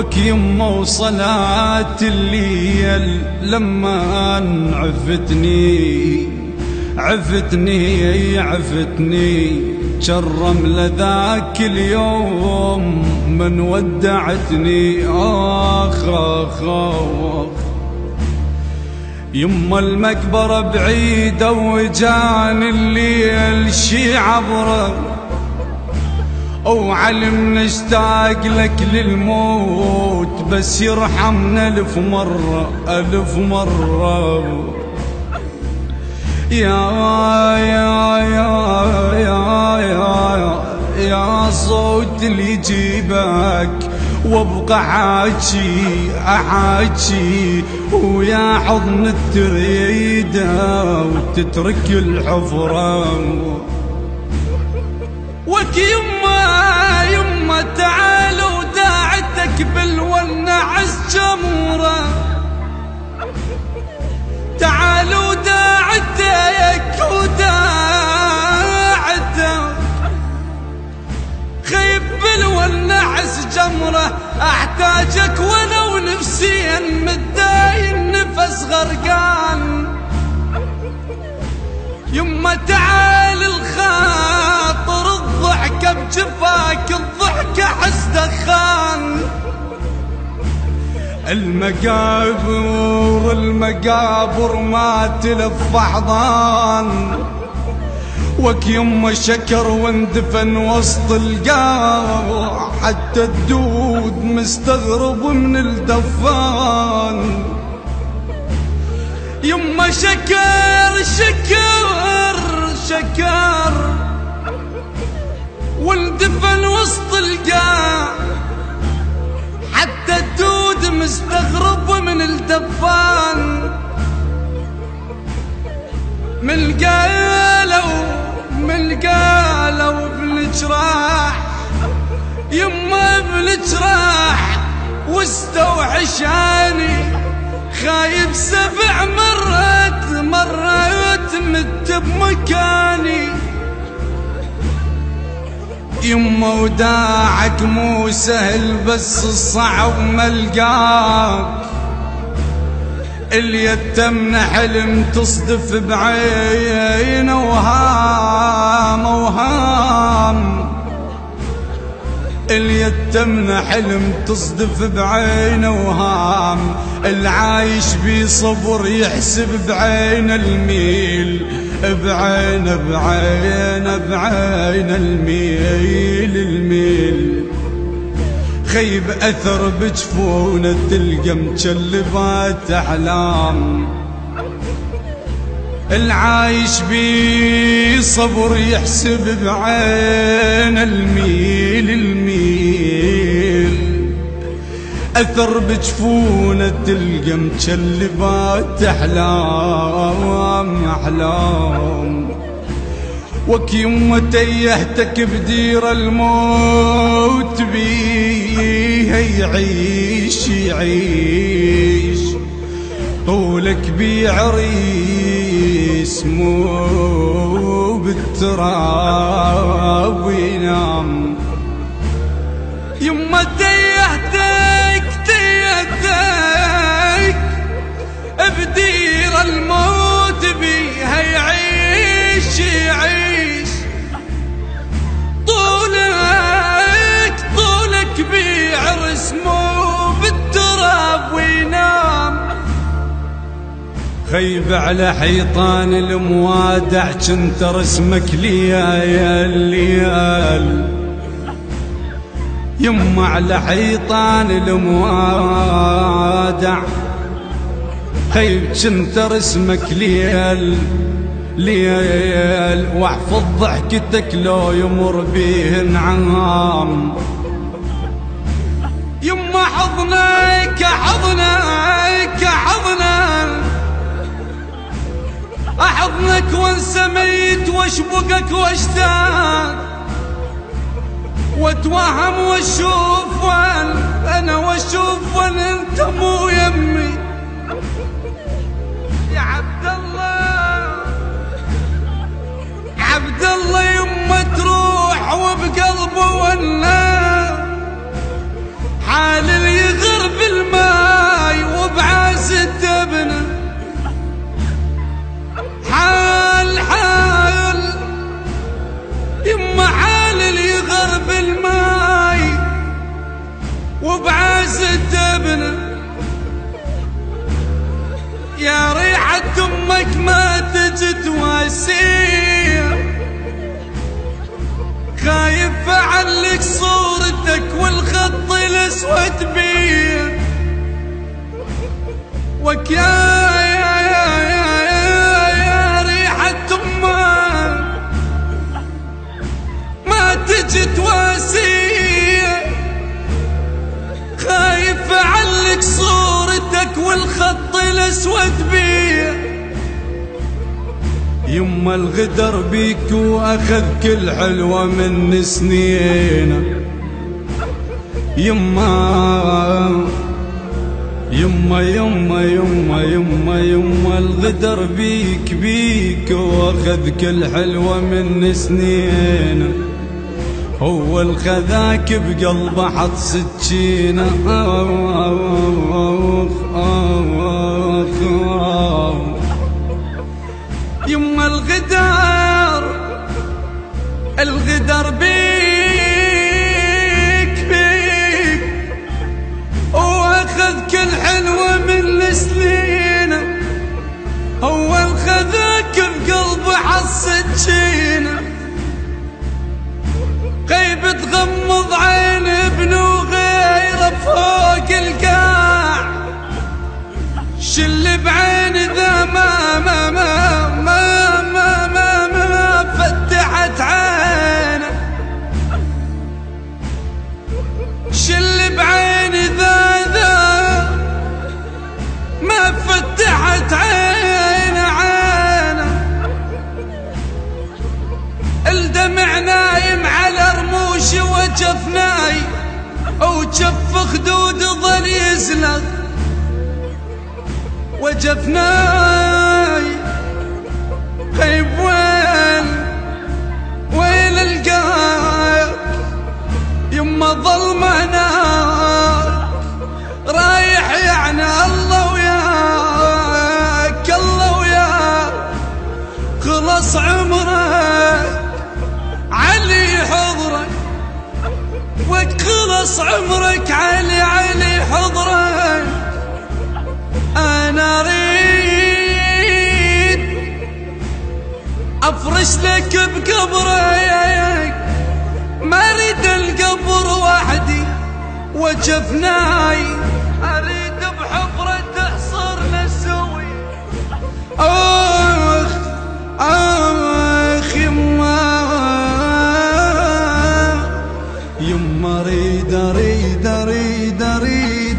وك يمه وصلاة الليل لما عفتني شرم لذاك اليوم من ودعتني. آخ آخ آخ يما المقبرة بعيدة وجاني الليل شي عبره، وعلم نشتاق لك للموت بس يرحمنا ألف مرة ألف مرة. يا يا يا يا يا يا صوت اللي يجيبك وابقى احاكي ويا حضن التريدة وتترك الحفرة. وك يما تعال وداعتك بالونعس جمرة، تعال وداعتك خيب بالونعس جمرة، احتاجك ولو نفسيا متداين نفس غرقان. يما تعال الخاطر الضحكة بجفاك الضحكة حس دخان. المقابر ما تلف احضان، وك يما شكر واندفن وسط القاع حتى الدود مستغرب من الدفان. يما شكر واندفن وسط القاع حتى الدود مستغرب من الدفان. من قالوا بالجراح يما بالجراح واستوحشاني خايب 7 مرات مت بمكاني. يما وداعك مو سهل بس الصعب ملقاك، اليتم حلم تصدف بعين وهام اليتم حلم تصدف بعين وهام. العايش بصبر يحسب بعين الميل بعين الميل. خيب أثر بجفونه تلقى مجلبات أحلام. العايش بصبر يحسب بعين الميل. أثر بجفونه تلقى مجلبات أحلام. وك يما تيهتك بدير الموت بيه يعيش طولك بيعريس مو بالتراب ينام. يما تيهتك بدير الموت بيه يعيش طولك بيعرس مو بالتراب وينام. خيب على حيطان الموادع جنت رسمك ليال. يما على حيطان الموادع خيب جنت رسمك ليال واحفظ ضحكتك لو يمر بيه نعام. يما حضنك احضنك وانسميت واشبقك واشتاق واتوهم واشوف انا واشوف انت مو يمي. يا عبد الله يما تروح وبقلبه ولا حال اللي الاسود بيه وك يا ريحة امه ما تجي تواسيه خايف اعلق صورتك والخط الاسود بيه يما الغدر بيك واخذ كل حلوة من سنينه يما يما يما يما يما يما الغدر بيك واخذ كل حلوة من سنينه هو الخذاك بقلبه حط سكينه يما الغدر بيك واخذ كل حلوة من سنينه هو الخذاك بقلبه حط سكينه غيب تغمض عين ابنه غيره فوق القاع شل بعين ذا ما فتحت عينه شل بعين ذا ما فتحت عينه الدمع نايم على رموش وجفناي وجف خدود ظل يزلق وجفناي خيب وين القاك يما ظلمة نار رايح يعني الله وياك خلص عمرك علي حضرك وخلص عمرك علي حضرك انا اريد افرش لك بقبرك ما اريد القبر وحدي وجفناي اريد بحفرة تحصرنا سوي اخ يما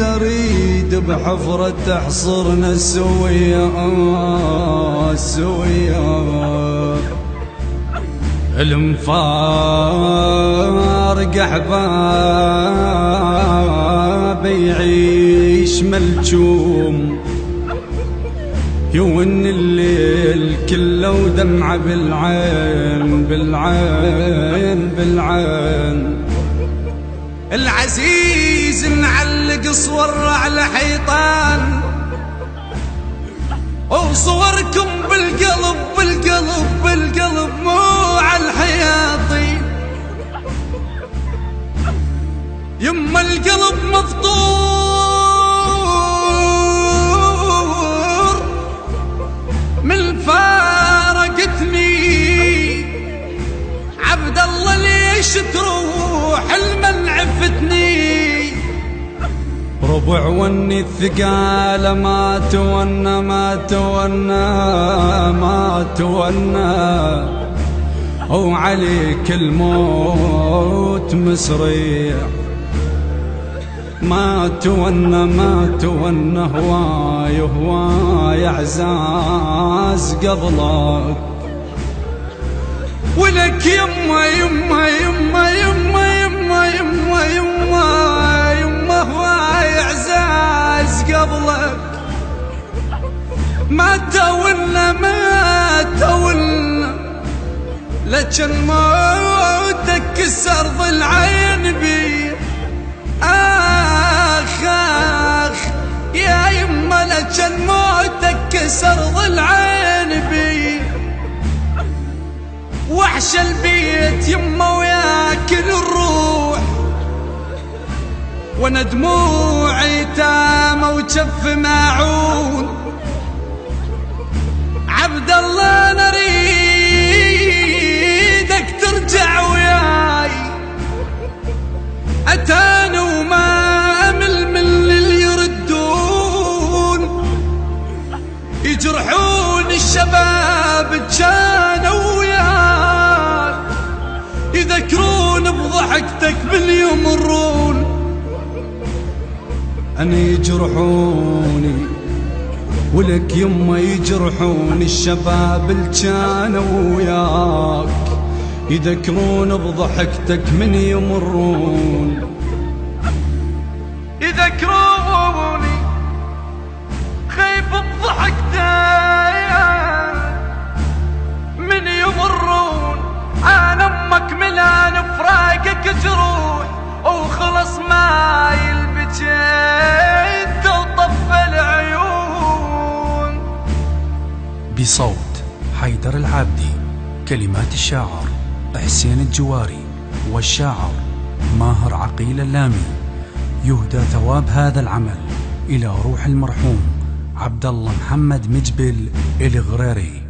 اريد بحفرة تحصرنا سوية المفارق احبابي يعيش ملجوم يون الليل كله ودمعه بالعين العزيز نعلق صور على حيطان وصوركم بالقلب مو على الحياطين يما القلب مفطور من فارقتني عبد الله ليش تروح المن عفتني ربع وني الثقال ما تونا وعليك الموت مسريع ما تونا هواي اعزاز قبلك ولك يما هواي اعزاز قبلك ما تونا لكن موتك كسر ضلعين بي آخ يا يما لكن موتك كسر ضلعين بي وحش البيت يما وياكل الروح وانا دموعي تامة وجف ماعون عبد الله نريدك ترجع وياي اتاني وما يمرون أنا يجرحوني ولك يما يجرحون الشباب اللي كانوا وياك يذكرون بضحكتك من يمرون يذكروني خيف بضحكتك من يمرون عن امك ملان فراقك جروح وخلص ما يلبجيت وطف العيون. بصوت حيدر العابدي، كلمات الشاعر حسين الجواري والشاعر ماهر عقيل اللامي. يهدى ثواب هذا العمل إلى روح المرحوم عبد الله محمد مجبل الغريري.